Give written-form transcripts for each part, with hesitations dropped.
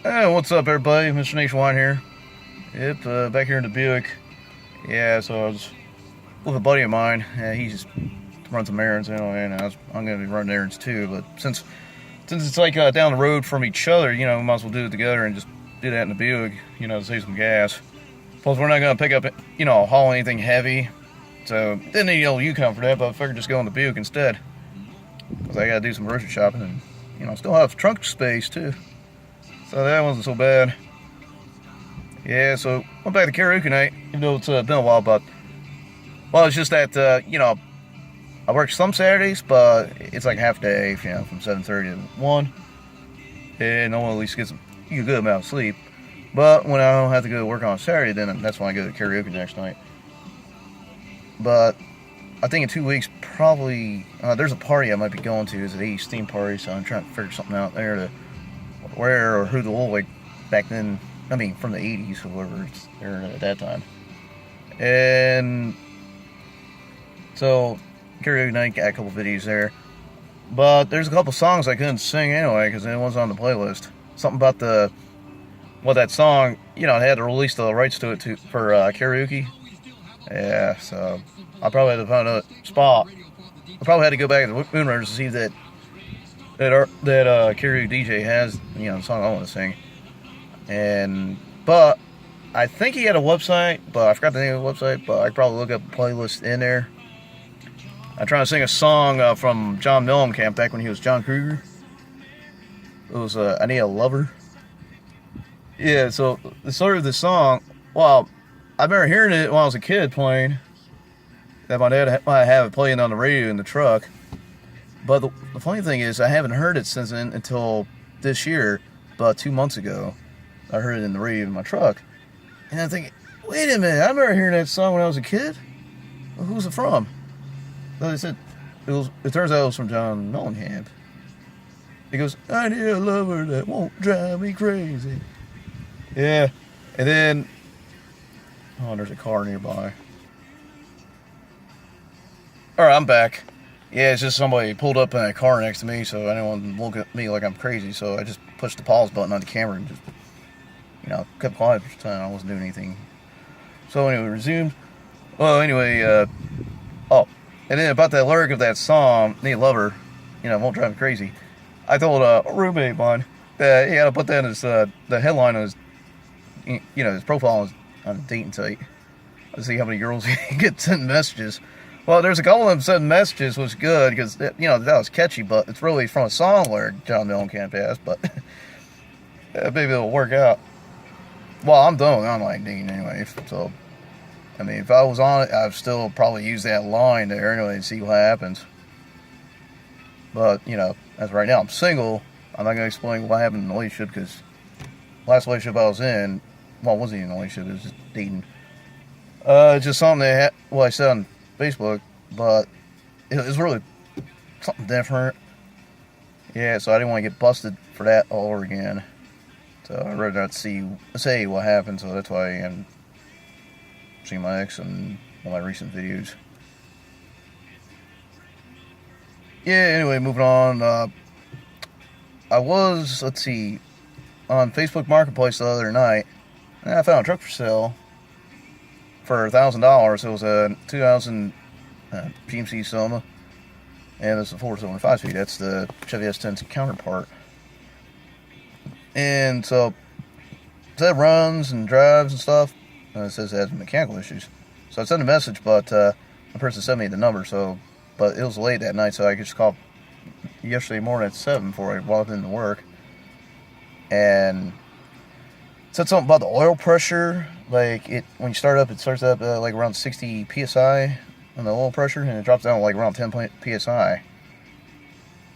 Hey, what's up, everybody? Mr. Nationwide here. Yep, back here in the Buick. Yeah, so I was with a buddy of mine. Yeah, he just runs some errands, and I'm going to be running errands too. But since it's like down the road from each other, we might as well do it together and just do that in the Buick, to save some gas. Plus, we're not going to pick up, haul anything heavy. So, didn't need old Yukon for that, but I figured just go in the Buick instead. Because I got to do some grocery shopping and, still have trunk space too. So that wasn't so bad. Yeah, so went back to karaoke night, even though it's been a while, but, well, it's just that, I work some Saturdays, but it's like half day, from 7:30 to 1, and I want to at least get a good amount of sleep. But when I don't have to go to work on Saturday, then that's when I go to karaoke next night. But I think in 2 weeks, probably, there's a party I might be going to. It's an 80s theme party, so I'm trying to figure something out there to wear or who to look like back then. I mean, from the 80s, whoever it's there at that time. And so, karaoke night, got a couple videos there. But there's a couple songs I couldn't sing anyway, because it wasn't on the playlist. Something about that song, they had to release the rights to it for karaoke. Yeah, so I probably had to find a spot. I probably had to go back to the Moonrunners to see that karaoke DJ has, the song I want to sing. But I think he had a website, but I forgot the name of the website, but I could probably look up the playlist in there. I'm trying to sing a song from John Mellencamp back when he was John Cougar. It was I Need a Lover. Yeah, so the story of the song, well, I remember hearing it when I was a kid playing. That my dad might have it playing on the radio in the truck. But the funny thing is, I haven't heard it since then until this year, but 2 months ago. I heard it in the radio in my truck. And I'm thinking, wait a minute, I remember hearing that song when I was a kid. Well, who's it from? So they said, it turns out it was from John Mellencamp. He goes, I need a lover that won't drive me crazy. Yeah. And then, there's a car nearby. Alright, I'm back. Yeah, it's just somebody pulled up in a car next to me, so I didn't want them to look at me like I'm crazy, so I just pushed the pause button on the camera and just, kept quiet for some time. I wasn't doing anything. So anyway, resumed. Well, anyway, and then about that lyric of that song, Need a Lover, won't drive me crazy. I told a roommate of mine that he had to put that as the headline of his profile on the dating site. To see how many girls he gets sending messages. Well, there's a couple of them sending messages, which was good, because, that was catchy, but it's really from a song lyric John Mellencamp has, but maybe it'll work out. Well, I'm done with online dating anyway, so, I mean, if I was on it, I'd still probably use that line there anyway and see what happens. But, as right now I'm single, I'm not going to explain what happened in the relationship, because the last relationship I was in, well, it wasn't even a relationship, it was just dating. It's just something I said on Facebook, but it was really something different. Yeah, so I didn't want to get busted for that all over again. So I'd rather not say what happened, so that's why I am seeing my ex in all my recent videos. Yeah, anyway, moving on. I was, on Facebook Marketplace the other night, and I found a truck for sale for $1,000. It was a 2000 GMC Soma, and it's a 4-cylinder 5-speed. That's the Chevy S10's counterpart. And so it said runs and drives and stuff. And it says it has mechanical issues. So I sent a message, but the person sent me the number. But it was late that night, so I could just call yesterday morning at 7 before I walked into work. And it said something about the oil pressure. Like, when you start up, it starts up like around 60 psi on the oil pressure, and it drops down like around 10 psi.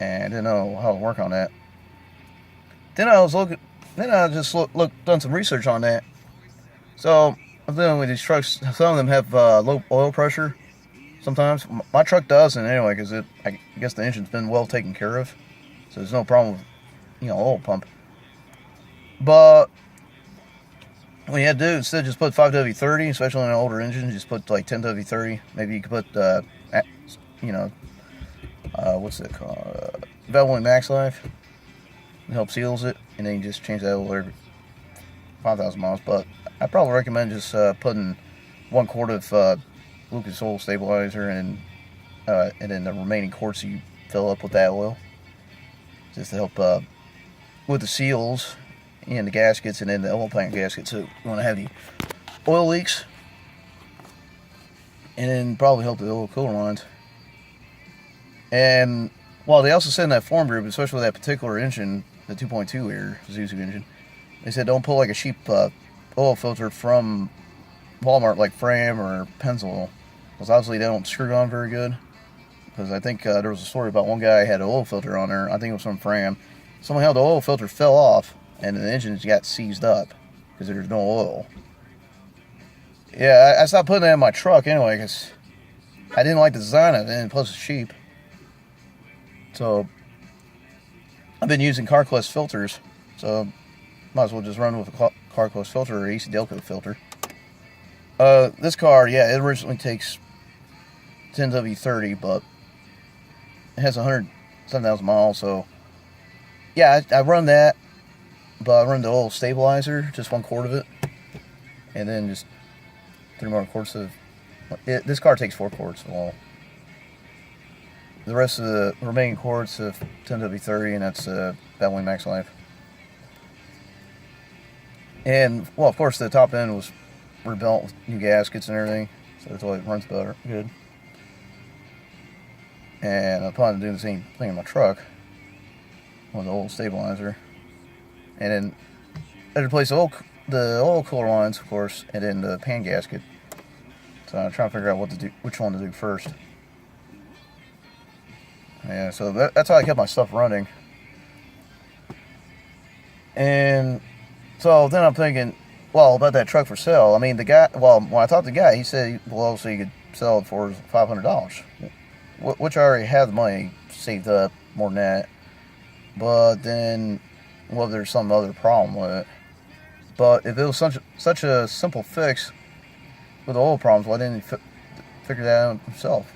And I didn't know how to work on that. Then I just done some research on that. So I'm dealing with these trucks. Some of them have low oil pressure. Sometimes my truck doesn't anyway, because I guess the engine's been well taken care of, so there's no problem with oil pump. But what you had to do, instead of just put 5W30, especially on an older engine, just put like 10W30. Maybe you could put what's it called? Valvoline Max Life. It helps seals it, and then you just change that oil every 5,000 miles. But I probably recommend just putting 1 quart of Lucas oil stabilizer, and then the remaining quarts you fill up with that oil, just to help with the seals and the gaskets, and then the oil pan gaskets. So you want to have the oil leaks, and then probably help the oil cooler lines. And well, they also said in that forum group, especially with that particular engine, the 2.2 liter Zuzu engine, they said don't pull like a cheap oil filter from Walmart, like Fram or Pennzoil, because obviously they don't screw on very good. Because I think there was a story about one guy had an oil filter on there. I think it was from Fram. Somehow the oil filter fell off, and the engine got seized up because there's no oil. Yeah, I stopped putting that in my truck anyway because I didn't like the design of it, and plus it's cheap. So I've been using CarQuest filters, so might as well just run with a CarQuest filter or AC Delco filter. This car, yeah, it originally takes 10W30, but it has 107,000 miles, so yeah, I run that, but I run the oil stabilizer, just 1 quart of it, and then just 3 more quarts of it. This car takes 4 quarts of oil. The rest of the remaining quarts of 10W30, and that's Batwing Max Life. And, well, of course, the top end was rebuilt with new gaskets and everything, so that's why it runs better, good. And I plan to do the same thing in my truck with the oil stabilizer. And then I replace the oil cooler lines, of course, and then the pan gasket. So I'm trying to figure out what to do, which one to do first. Yeah, so that's how I kept my stuff running. And so then I'm thinking, well, about that truck for sale. I mean, the guy, well, when I talked to the guy, he said, well, so you could sell it for $500, which I already have the money saved up, more than that. But then, well, there's some other problem with it. But if it was such a simple fix with the oil problems, why didn't he figure that out himself?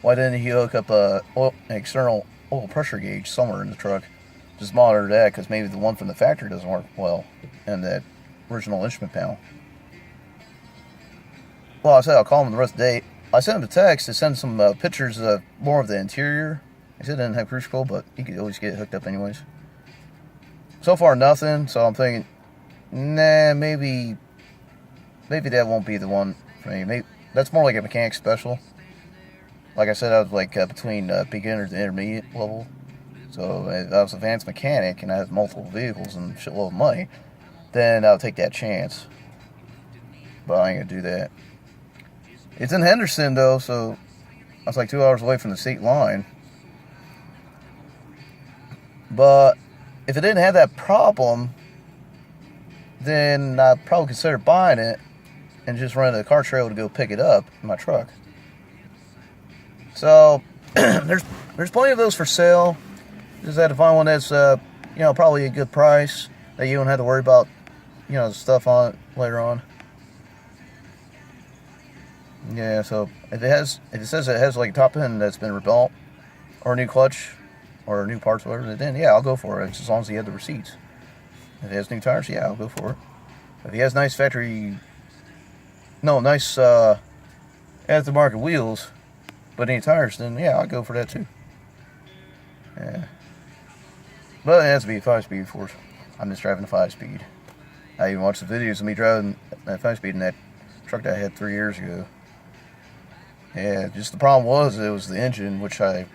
Why didn't he hook up an external oil pressure gauge somewhere in the truck? Just monitor that, because maybe the one from the factory doesn't work well in that original instrument panel. Well, I said I'll call him the rest of the day. I sent him a text to send some pictures of more of the interior. He said it didn't have cruise control, but he could always get it hooked up anyways. So far, nothing, so I'm thinking, nah, maybe that won't be the one for me. Maybe that's more like a mechanic special. Like I said, I was like between beginner to intermediate level. So if I was an advanced mechanic and I had multiple vehicles and a shitload of money, then I'll take that chance. But I ain't gonna do that. It's in Henderson though, so I was like 2 hours away from the state line. But if it didn't have that problem, then I'd probably consider buying it and just running a car trailer to go pick it up in my truck. So there's plenty of those for sale. Just had to find one that's probably a good price that you don't have to worry about stuff on it later on. Yeah, so if it says it has like a top end that's been rebuilt, or a new clutch, or new parts, whatever, then yeah, I'll go for it, as long as he had the receipts. If it has new tires, yeah, I'll go for it. If he has nice aftermarket wheels, but any tires, then yeah, I'll go for that too. Yeah. But it has to be a 5-speed, of course. I'm just driving a 5-speed. I even watched the videos of me driving that 5-speed in that truck that I had 3 years ago. Yeah, just the problem was it was the engine, which I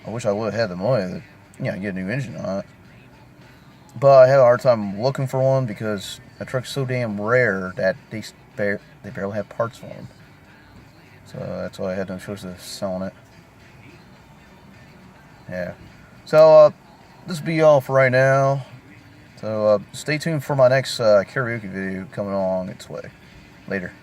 wish I would have had the money to get a new engine on it. But I had a hard time looking for one because that truck's so damn rare that they barely have parts for them. So that's why I had no choice of selling it. Yeah. So this will be all for right now. So stay tuned for my next karaoke video coming along its way. Later.